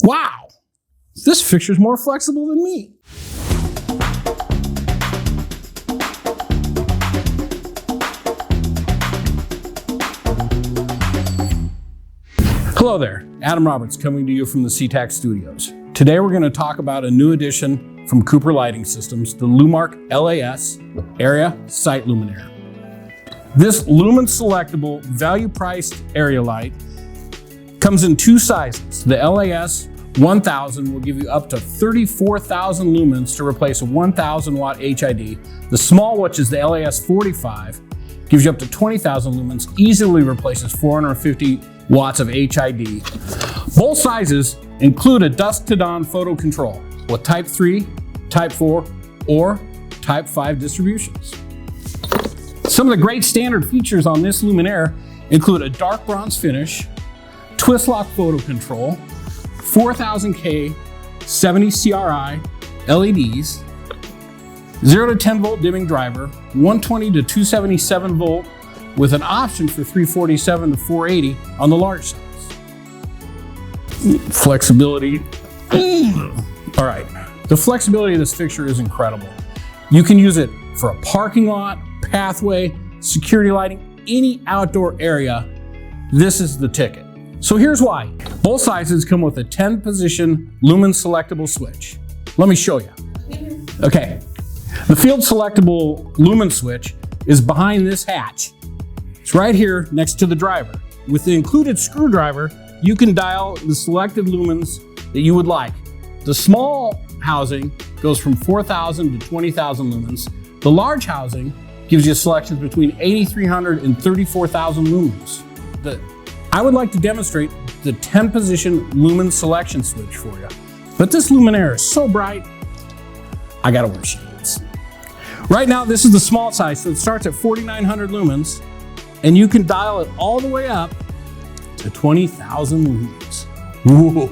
Wow, this fixture's more flexible than me. Hello there, Adam Roberts coming to you from the CTAC Studios. Today we're going to talk about a new addition from Cooper Lighting Systems, the Lumark LAS Area Site Luminaire. This lumen selectable value-priced area light comes in two sizes. The LAS100 will give you up to 34,000 lumens to replace a 1,000 watt HID. The small, which is the LAS45, gives you up to 20,000 lumens, easily replaces 450 watts of HID. Both sizes include a dusk to dawn photo control with Type 3, Type 4, or Type 5 distributions. Some of the great standard features on this luminaire include a dark bronze finish, twist lock photo control, 4000K 70 CRI LEDs, 0 to 10 volt dimming driver, 120 to 277 volt with an option for 347 to 480 on the large size. Flexibility. All right, the flexibility of this fixture is incredible. You can use it for a parking lot, pathway, security lighting, any outdoor area. This is the ticket. So here's why. Both sizes come with a 10-position lumen selectable switch. Let me show you. Okay, the field selectable lumen switch is behind this hatch. It's right here next to the driver. With the included screwdriver, you can dial the selected lumens that you would like. The small housing goes from 4,000 to 20,000 lumens. The large housing gives you selections between 8,300 and 34,000 lumens. I would like to demonstrate the 10-position lumen selection switch for you. But this luminaire is so bright, I gotta wear shades. Right now, this is the small size, so it starts at 4,900 lumens, and you can dial it all the way up to 20,000 lumens. Whoa.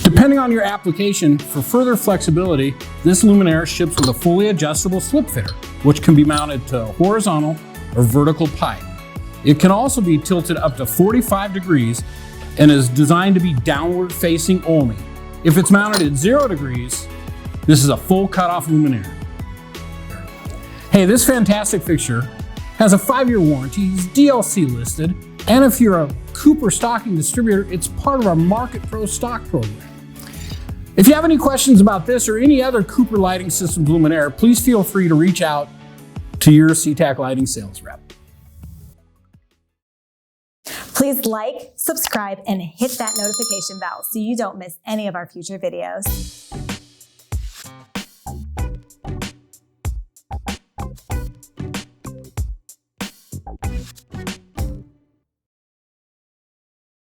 Depending on your application, for further flexibility, this luminaire ships with a fully adjustable Slipfitter, which can be mounted to a horizontal or vertical pipe. It can also be tilted up to 45 degrees and is designed to be downward facing only. If it's mounted at 0 degrees, this is a full cutoff luminaire. Hey, this fantastic fixture has a 5-year warranty, it's DLC listed, and if you're a Cooper stocking distributor, it's part of our MarketPro stock program. If you have any questions about this or any other Cooper Lighting Systems luminaire, please feel free to reach out to your CTAC lighting sales rep. Please like, subscribe, and hit that notification bell so you don't miss any of our future videos.